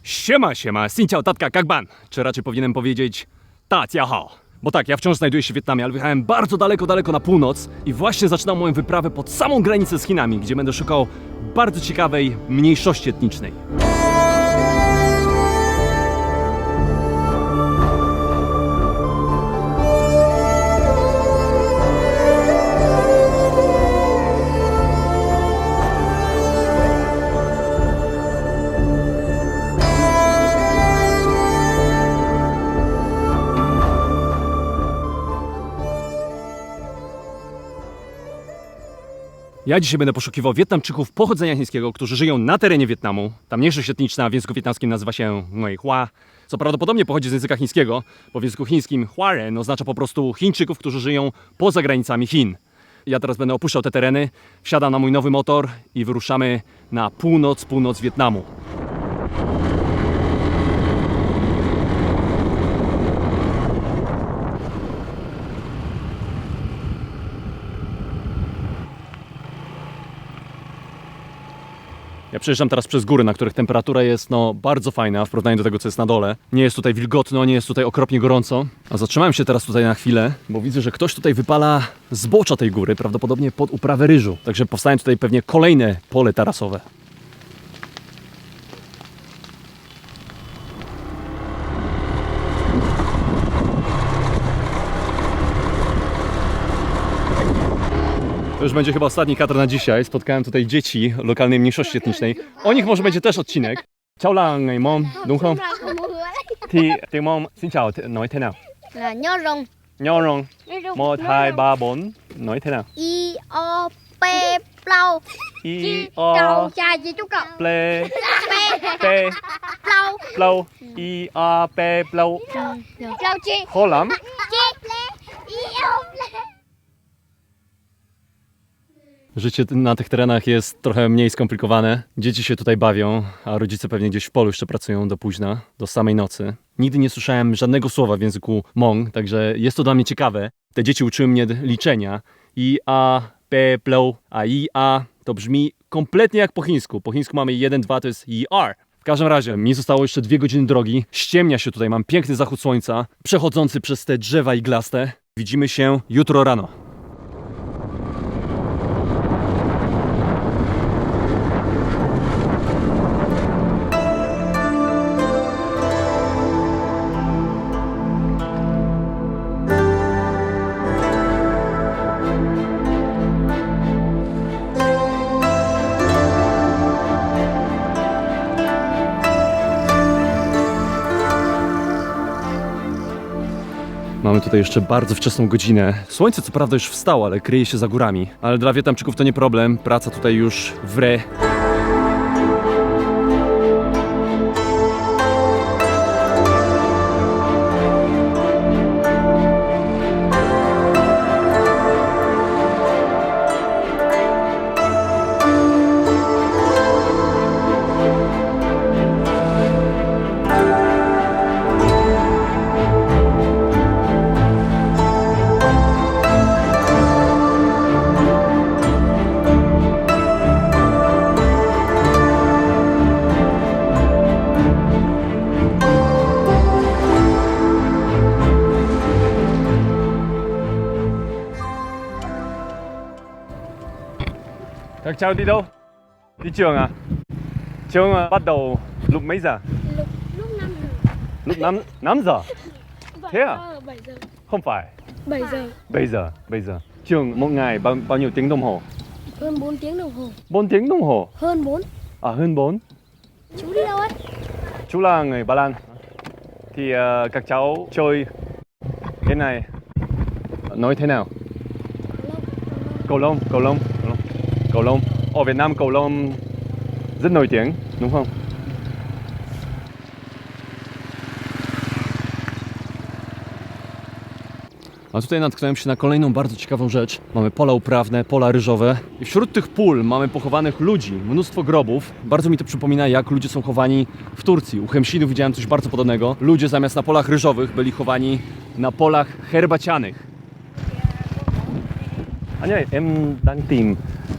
Siema, xin chào tatka, jak ban? Czy raczej powinienem powiedzieć ta jia hao? Bo tak, ja wciąż znajduję się w Wietnamie, ale wyjechałem bardzo daleko na północ i właśnie zaczynam moją wyprawę pod samą granicę z Chinami, gdzie będę szukał bardzo ciekawej mniejszości etnicznej. Ja dzisiaj będę poszukiwał Wietnamczyków pochodzenia chińskiego, którzy żyją na terenie Wietnamu. Ta mniejszość etniczna w języku wietnamskim nazywa się Người Hoa, co prawdopodobnie pochodzi z języka chińskiego, bo w języku chińskim Huaren oznacza po prostu Chińczyków, którzy żyją poza granicami Chin. Ja teraz będę opuszczał te tereny, wsiadam na mój nowy motor i wyruszamy na północ Wietnamu. Ja przejeżdżam teraz przez góry, na których temperatura jest bardzo fajna w porównaniu do tego, co jest na dole. Nie jest tutaj wilgotno, nie jest tutaj okropnie gorąco. A zatrzymałem się teraz tutaj na chwilę, bo widzę, że ktoś tutaj wypala zbocza tej góry, prawdopodobnie pod uprawę ryżu. Także powstaje tutaj pewnie kolejne pole tarasowe. To już będzie chyba ostatni kadr na dzisiaj. Spotkałem tutaj dzieci lokalnej mniejszości etnicznej. O nich może będzie też odcinek. Chào là ngày Mông, đúng không? Thì tiếng Mông xin chào nói thế nào? Là nho rồng. Nho rong. 1, 2, 3, 4 nói thế nào? I o p plau. I Chào o cha chị chú cậu. ple P pe plau. plau. I o pe plau. Plau chi. Khó lắm. Chi. I o ple. Życie na tych terenach jest trochę mniej skomplikowane. Dzieci się tutaj bawią, a rodzice pewnie gdzieś w polu jeszcze pracują do późna, do samej nocy. Nigdy nie słyszałem żadnego słowa w języku Hmong, także jest to dla mnie ciekawe. Te dzieci uczyły mnie liczenia. I, a, pe, plau, a i, a to brzmi kompletnie jak po chińsku. Po chińsku mamy 1, 2, to jest i, r. W każdym razie, mi zostało jeszcze 2 godziny drogi. Ściemnia się tutaj, mam piękny zachód słońca, przechodzący przez te drzewa iglaste. Widzimy się jutro rano. Mamy tutaj jeszcze bardzo wczesną godzinę. Słońce co prawda już wstało, ale kryje się za górami. Ale dla Wietnamczyków to nie problem. Praca tutaj już wre. Các cháu đi đâu? Đi trường à? Trường bắt đầu lúc mấy giờ? Lúc 5 giờ. Lúc 5 giờ? Thế à? 7 giờ. Không phải. 7 giờ. Bây giờ. Trường một ngày bao nhiêu tiếng đồng hồ? Hơn 4 tiếng đồng hồ. 4 tiếng đồng hồ? Hơn 4. À, hơn 4. Chú đi đâu ấy? Chú là người Ba Lan. Thì các cháu chơi cái này nói thế nào? Cầu lông. Ở Việt Nam cầu lông rất nổi tiếng, đúng không? A tutaj natknąłem się na kolejną bardzo ciekawą rzecz. Mamy pola uprawne, pola ryżowe i wśród tych pól mamy pochowanych ludzi, mnóstwo grobów. Bardzo mi to przypomina, jak ludzie są chowani w Turcji. U Chemsinów widziałem coś bardzo podobnego. Ludzie zamiast na polach ryżowych byli chowani na polach herbacianych. Anh ơi, em đang tìm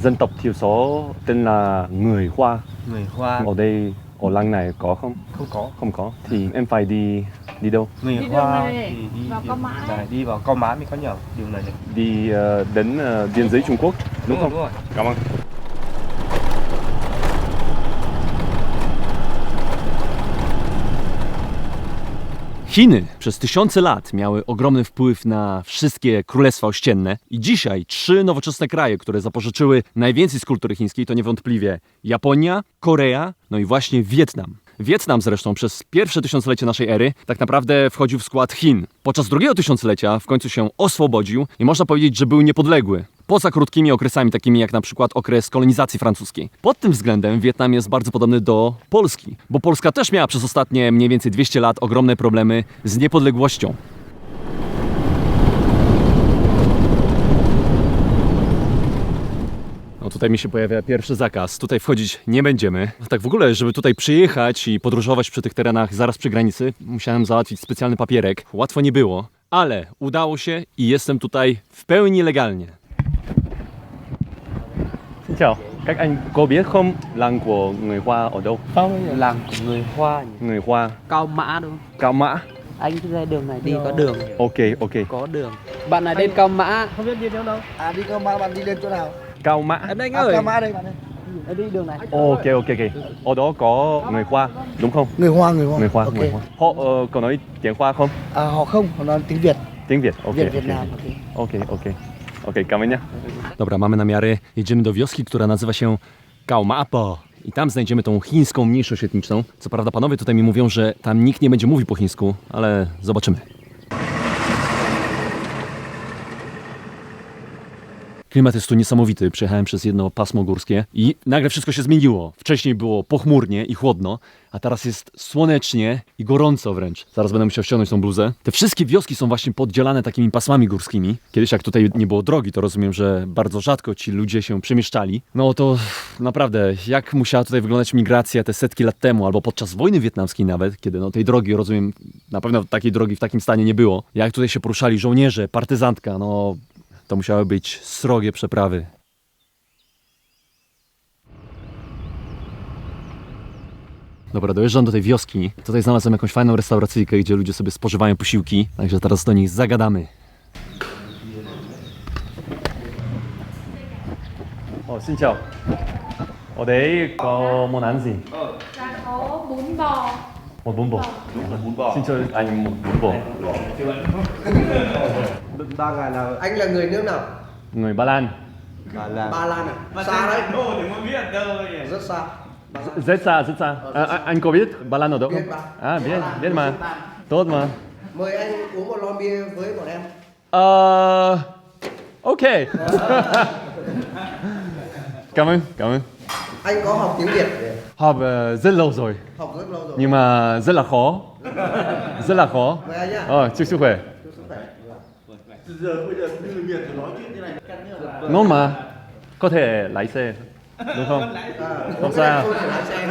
dân tộc thiểu số tên là Người Hoa. Người Hoa. Ở đây Ở lăng này có không? Không có. Không có. Thì em phải đi đâu? Người Đi đường Hoa này thì đi vào Cao Mã. đi vào Cao Mã mới có nhờ đường này. Đi đến biên giới Trung Quốc, đúng không? Đúng rồi. Cảm ơn. Chiny przez tysiące lat miały ogromny wpływ na wszystkie królestwa ościenne i dzisiaj 3 nowoczesne kraje, które zapożyczyły najwięcej z kultury chińskiej, to niewątpliwie Japonia, Korea, no i właśnie Wietnam. Wietnam zresztą przez pierwsze tysiąclecie naszej ery tak naprawdę wchodził w skład Chin. Podczas drugiego tysiąclecia w końcu się oswobodził i można powiedzieć, że był niepodległy. Poza krótkimi okresami, takimi jak na przykład okres kolonizacji francuskiej. Pod tym względem Wietnam jest bardzo podobny do Polski, bo Polska też miała przez ostatnie mniej więcej 200 lat ogromne problemy z niepodległością. No tutaj mi się pojawia pierwszy zakaz. Tutaj wchodzić nie będziemy. Tak w ogóle, żeby tutaj przyjechać i podróżować przy tych terenach zaraz przy granicy, musiałem załatwić specjalny papierek. Łatwo nie było, ale udało się i jestem tutaj w pełni legalnie. Xin chào, các anh có biết không làng của người Hoa ở đâu? Không, làng của người Hoa nhỉ? Người Hoa, Cao Mã đúng không? Cao Mã. Anh cứ ra đường này đi có đường. Ok, ok. Có đường. Bạn này lên Cao Mã. Không biết đi đâu đâu. À đi Cao Mã, bạn đi lên chỗ nào? Cao Mã. Em đây anh À, ơi. Cao Mã đây bạn ơi. Em đi đường này. Ok, ok, ok. Ở đó có người Hoa, đúng không? Người Hoa, người Hoa. Người Hoa, Ok. người Hoa. Họ có nói tiếng Hoa không? À, họ không, họ nói tiếng Việt. Tiếng Việt, ok. Việt ok. Việt Nam. Ok. Okej, okej. Okej, kamienia. Dobra, mamy namiary. Jedziemy do wioski, która nazywa się Kaomapo. I tam znajdziemy tą chińską mniejszość etniczną. Co prawda panowie tutaj mi mówią, że tam nikt nie będzie mówił po chińsku, ale zobaczymy. Klimat jest tu niesamowity. Przejechałem przez jedno pasmo górskie i nagle wszystko się zmieniło. Wcześniej było pochmurnie i chłodno, a teraz jest słonecznie i gorąco wręcz. Zaraz będę musiał ściągnąć tą bluzę. Te wszystkie wioski są właśnie poddzielane takimi pasmami górskimi. Kiedyś jak tutaj nie było drogi, to rozumiem, że bardzo rzadko ci ludzie się przemieszczali. No to naprawdę, jak musiała tutaj wyglądać migracja te setki lat temu, albo podczas wojny wietnamskiej nawet, kiedy no tej drogi, rozumiem, na pewno takiej drogi w takim stanie nie było. Jak tutaj się poruszali żołnierze, partyzantka, no to musiały być srogie przeprawy. Dobra, dojeżdżam do tej wioski. Tutaj znalazłem jakąś fajną restauracyjkę, gdzie ludzie sobie spożywają posiłki. Także teraz do nich zagadamy. O, xin chào. Ở đấy có món ăn gì? Dạ có bún bò. Một bún bò. Đúng là bún bò. Xin cho anh một bún bò. Ba ngày là anh là người nước nào? Người Ba Lan. Ba Lan à? Xa đấy. Rất xa. Rất xa, rất xa. Anh có biết Ba Lan ở đâu không? Biết ba. À, biết mà. Tốt mà. Mời anh uống một lon bia với bọn em. Ok. Cảm ơn, cảm ơn. Anh có học tiếng Việt để Học rất lâu rồi, học rất lâu rồi. nhưng mà rất là khó. Rất là khó. Mời anh nhá. Chúc sức khỏe. Chúc sức khỏe. Ngon mà. Có thể lái xe, đúng không? Không sao. Không thể lái xe.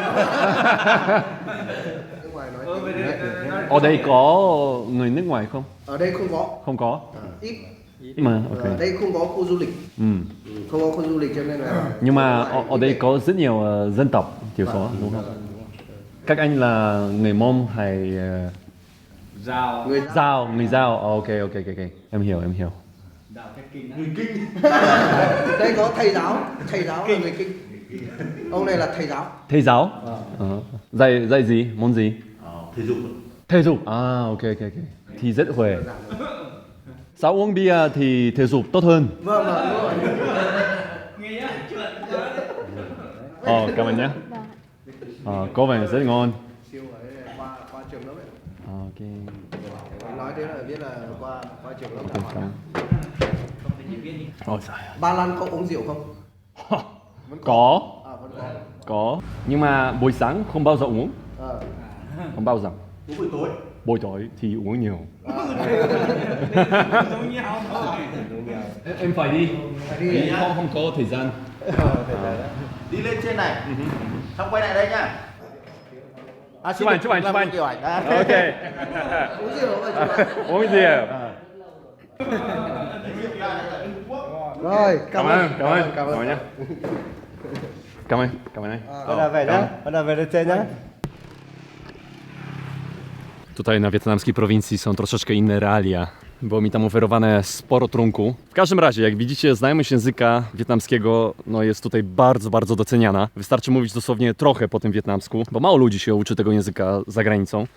Nước ngoài nói Ở đây có người nước ngoài không? ở đây không có. Không có. Ít. Mà, Ở ok. đây không có khu du lịch. Ừ. Không có khu du lịch cho nên là. Nhưng mà ở đây có rất nhiều dân tộc thiểu số, đúng không? Các anh là người Mông hay Người Dao? Người Dao. Ok, ok, ok, ok. Em hiểu, em hiểu. đây có thầy giáo là người Kinh. Ông này là thầy giáo. Thầy giáo? Dạy gì? Môn gì? Thể dục. Thể dục. À, ok, ok, ok. Thì rất khỏe. Sao uống bia thì thể dục tốt hơn? Vâng vâng đúng rồi. Cảm ơn nhé. Có vẻ rất ngon. Siêu ấy qua trường lớp ấy. Ok. Nói thế là biết là qua trường lớp. Ok, cảm ơn. Ôi trời ơi. Ba Lan có uống rượu không? Có. À vẫn có. Có. Nhưng mà buổi sáng không bao giờ uống. Không bao giờ. Uống buổi tối. Buổi tối thì uống nhiều. Em phải đi. Vì không có thời gian. Đi lên trên này xong quay lại đây nhá. Chụp ảnh, chụp ảnh, chụp ảnh. Kiểu ảnh. Ok. Uống rượu rồi chú ạ. Uống gì à? Rồi, Cảm ơn nhé. Cảm ơn anh. Bắt đầu về nhá. Bắt đầu về lên trên nhá. Tutaj na wietnamskiej prowincji są troszeczkę inne realia. Było mi tam oferowane sporo trunku. W każdym razie, jak widzicie, znajomość języka wietnamskiego jest tutaj bardzo, bardzo doceniana. Wystarczy mówić dosłownie trochę po tym wietnamsku, bo mało ludzi się uczy tego języka za granicą.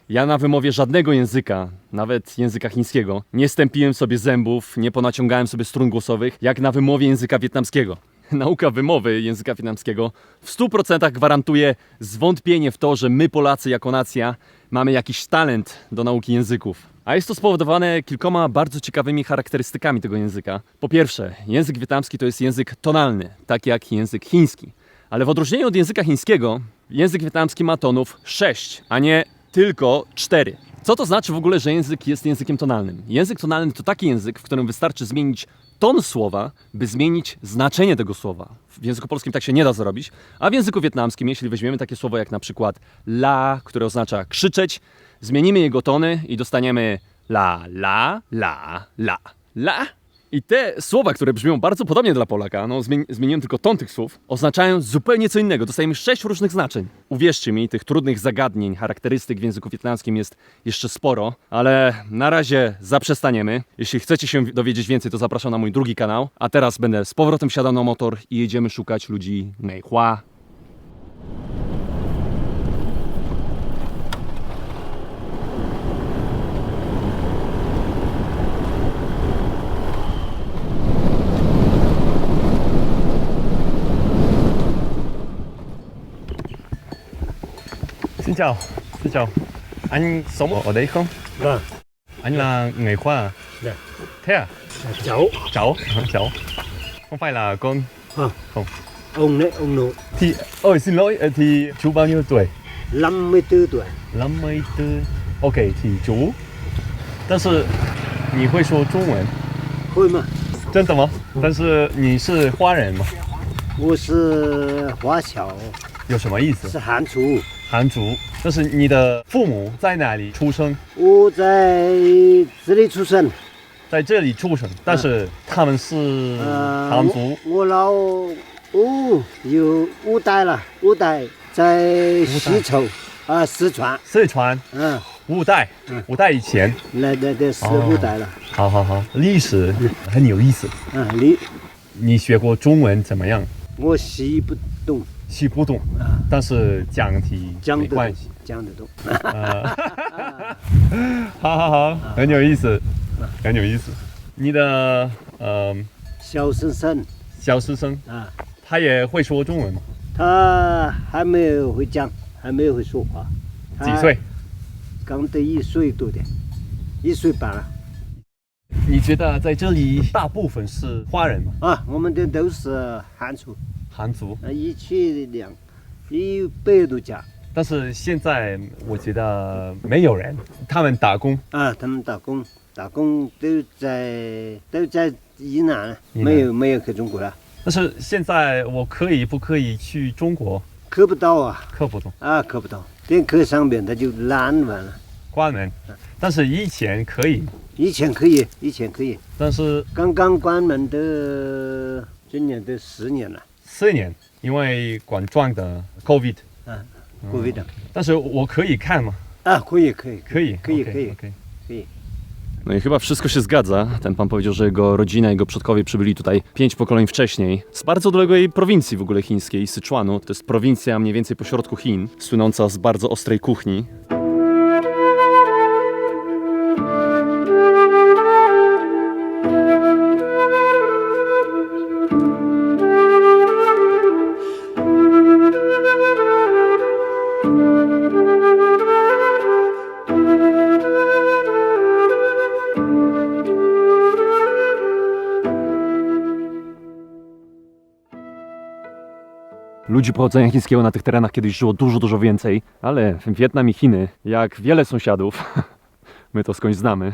Ja na wymowie żadnego języka, nawet języka chińskiego, nie stępiłem sobie zębów, nie ponaciągałem sobie strun głosowych, jak na wymowie języka wietnamskiego. Nauka wymowy języka wietnamskiego w 100% gwarantuje zwątpienie w to, że my Polacy jako nacja mamy jakiś talent do nauki języków. A jest to spowodowane kilkoma bardzo ciekawymi charakterystykami tego języka. Po pierwsze, język wietnamski to jest język tonalny, tak jak język chiński. Ale w odróżnieniu od języka chińskiego, język wietnamski ma tonów 6, a nie tylko 4. Co to znaczy w ogóle, że język jest językiem tonalnym? Język tonalny to taki język, w którym wystarczy zmienić ton słowa, by zmienić znaczenie tego słowa. W języku polskim tak się nie da zrobić, a w języku wietnamskim, jeśli weźmiemy takie słowo jak na przykład la, które oznacza krzyczeć, zmienimy jego tony i dostaniemy la, la, la, la, la. I te słowa, które brzmią bardzo podobnie dla Polaka, zmieniłem tylko ton tych słów, oznaczają zupełnie co innego. Dostajemy 6 różnych znaczeń. Uwierzcie mi, tych trudnych zagadnień, charakterystyk w języku wietnamskim jest jeszcze sporo, ale na razie zaprzestaniemy. Jeśli chcecie się dowiedzieć więcej, to zapraszam na mój drugi kanał. A teraz będę z powrotem wsiadał na motor i jedziemy szukać ludzi Ngay Hua. Xin chào, xin chào. Anh sống ở đây không? Vâng. Anh là người Hoa à? Dạ. Thế à? Cháu. Cháu, cháu. Không phải là con. Không. Không. Ông đấy, ông nội. Thì, ôi xin lỗi, thì chú bao nhiêu tuổi? 54 tuổi. 54. OK, thì chú. 但是你会说中文？会吗？真的吗？但是你是华人吗？我是华侨，有什么意思？是韩族。韩族。但是你的父母在哪里出生？我在这里出生。在这里出生，但是他们是韩族。我老有5代了，5代在西畴四川。四川。5代，5代以前。对，是5代了。好好好，历史很有意思。你学过中文怎么样？我习不懂。习不懂，但是讲题没关系，讲得懂。好好好，很有意思，很有意思。你的小婶婶，小婶婶啊，他也会说中文吗？他还没有会讲，还没有会说话。几岁？刚得1岁多点，1岁半了。你觉得在这里大部分是华人吗？我们的都是汉族。韩族100多家，但是现在我觉得没有人，他们打工他们打工都在宜南，没有去中国了。但是现在我不可以去中国？去不到啊，去不到去不到，电课上面它就拦完了，关门。但是以前可以，以前可以，但是刚刚关门的，今年都10年了。4年，因为管状的 COVID。COVID。但是我可以看吗？可以。No i chyba wszystko się zgadza. Ten pan powiedział, że jego rodzina, jego przodkowie przybyli tutaj 5 pokoleń wcześniej. Z bardzo odległej prowincji w ogóle chińskiej, Syczuanu. To jest prowincja mniej więcej pośrodku Chin, słynąca z bardzo ostrej kuchni. Ludzi pochodzenia chińskiego na tych terenach kiedyś żyło dużo więcej, ale Wietnam i Chiny, jak wiele sąsiadów, my to skądś znamy,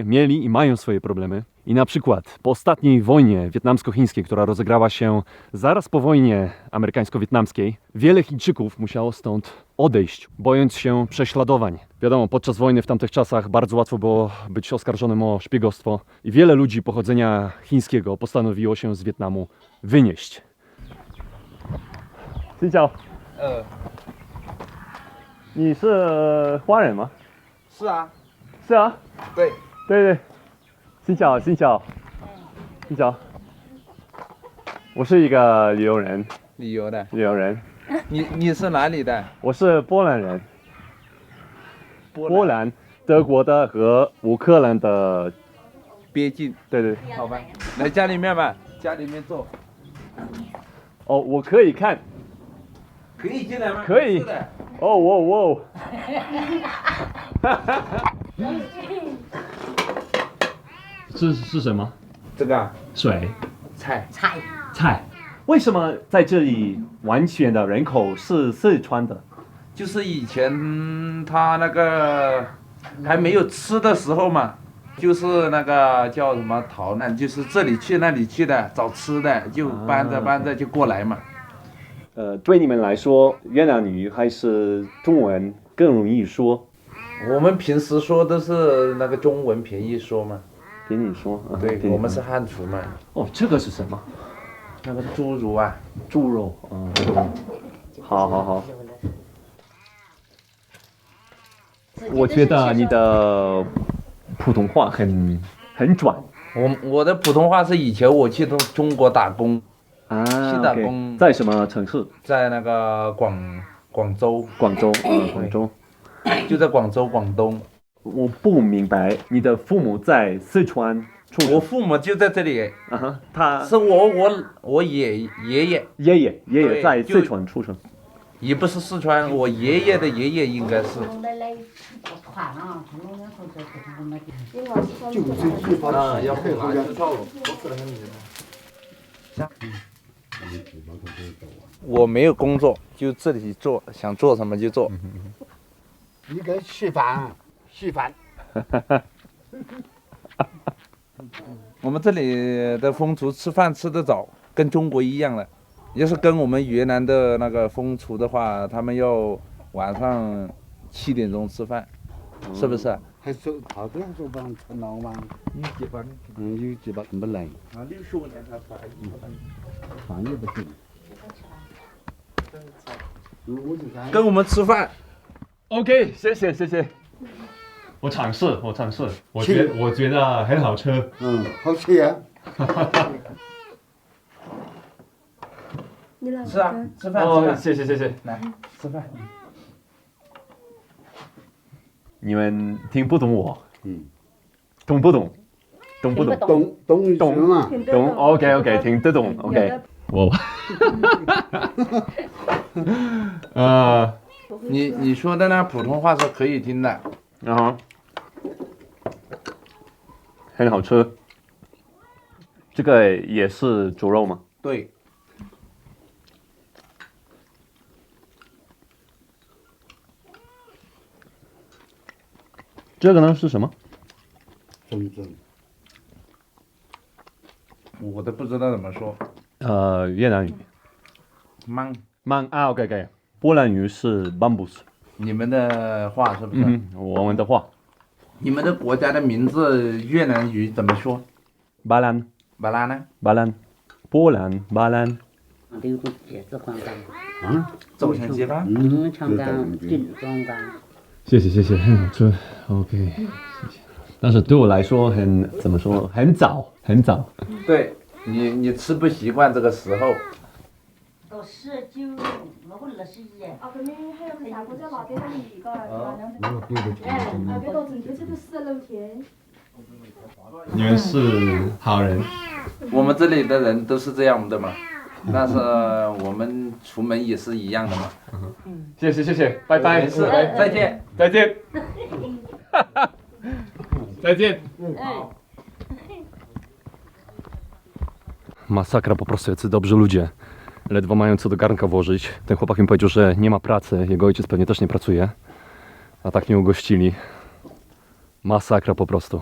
mieli i mają swoje problemy. I na przykład po ostatniej wojnie wietnamsko-chińskiej, która rozegrała się zaraz po wojnie amerykańsko-wietnamskiej, wiele Chińczyków musiało stąd odejść, bojąc się prześladowań. Wiadomo, podczas wojny w tamtych czasach bardzo łatwo było być oskarżonym o szpiegostwo i wiele ludzi pochodzenia chińskiego postanowiło się z Wietnamu wynieść. Xin chào. 你是华人吗？是啊，是啊，对，对，新晓，新晓，新晓，我是一个旅游人，旅游的。旅游人，你是哪里的？我是波兰人，波兰、德国的和乌克兰的，边境。对，好吧，来家里面吧，家里面坐。哦，我可以看，可以进来吗？可以是的。哦，是什么？这个啊水菜。菜。为什么在这里完全的人口是四川的？就是以前他那个还没有吃的时候嘛，就是那个叫什么逃难，就是这里去那里去的，找吃的就搬着就过来嘛。对你们来说，越南语还是中文更容易说？我们平时说都是那个中文便宜说嘛。给你说，对，我们是汉族嘛。哦，这个是什么？那个猪肉啊，猪肉，好。我觉得你的普通话很转我的普通话是以前我去中国打工，啊。去打工 OK 在什么城市？在那个广州，广州，广州。就在广州广东。我不明白，你的父母在四川出生？我父母就在这里，他是我爷爷在四川出生。也不是四川，我爷爷的爷爷应该是。啊，要不拿去照了，我没有工作，就这里做，想做什么就做。应该稀饭。我们这里的风俗吃饭吃得早，跟中国一样的。要是跟我们越南的那个风俗的话，他们要晚上7点钟吃饭，是不是？还是好多说帮陈老嘛，有几班？有几把不来，啊，65年他才反正不行。跟我们吃饭。 OK， 谢谢。我尝试，我觉得很好吃。好吃呀。吃啊，吃饭。哦，谢谢。来吃饭。你们听不懂我？懂不懂？懂嘛？懂。OK， 听得懂。OK， 我。你说的那普通话是可以听的。很好吃。这个也是猪肉吗？对。这个呢是什么？我都不知道怎么说。越南语。mang OK。波兰语是 bambus。你们的话是不是？我们的话。你们的国家的名字越南语怎么说？巴兰。巴拉呢？巴兰。波兰巴兰。走向街吧。谢谢，很好吃。OK， 谢谢。但是对我来说怎么说？很早。对你吃不习惯这个时候。哦，咁樣喺我哋大埔洲落幾多年而家俾個整條車都4六天。你们是好人。我们这里的人都是这样的嘛，但是我们出门也是一样的嘛。谢谢，拜拜。没事，再见。再见。Masakra po prostu, jacy dobrzy ludzie. Ledwo mają co do garnka włożyć. Ten chłopak mi powiedział, że nie ma pracy. Jego ojciec pewnie też nie pracuje. A tak mnie ugościli. Masakra po prostu.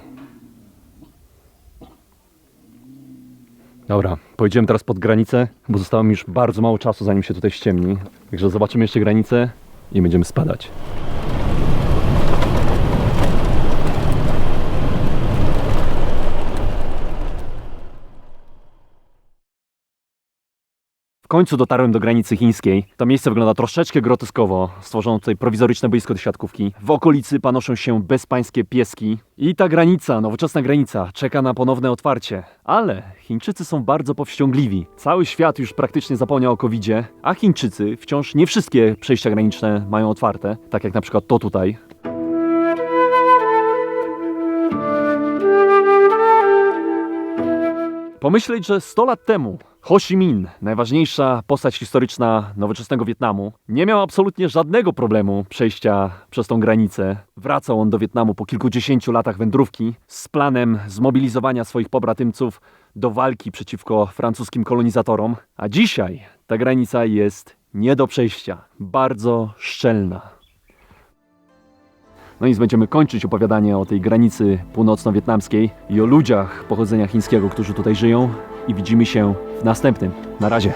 Dobra, pojedziemy teraz pod granicę, bo zostało mi już bardzo mało czasu, zanim się tutaj ściemni. Także zobaczymy jeszcze granicę i będziemy spadać. W końcu dotarłem do granicy chińskiej. To miejsce wygląda troszeczkę groteskowo. Stworzono tutaj prowizoryczne boisko do siatkówki. W okolicy panoszą się bezpańskie pieski. I ta granica, nowoczesna granica, czeka na ponowne otwarcie. Ale Chińczycy są bardzo powściągliwi. Cały świat już praktycznie zapomniał o COVID-zie, a Chińczycy wciąż nie wszystkie przejścia graniczne mają otwarte. Tak jak na przykład to tutaj. Pomyśleć, że 100 lat temu Ho Chi Minh, najważniejsza postać historyczna nowoczesnego Wietnamu, nie miał absolutnie żadnego problemu przejścia przez tą granicę. Wracał on do Wietnamu po kilkudziesięciu latach wędrówki z planem zmobilizowania swoich pobratymców do walki przeciwko francuskim kolonizatorom. A dzisiaj ta granica jest nie do przejścia, bardzo szczelna. No i nic, będziemy kończyć opowiadanie o tej granicy północno-wietnamskiej i o ludziach pochodzenia chińskiego, którzy tutaj żyją. I widzimy się w następnym. Na razie.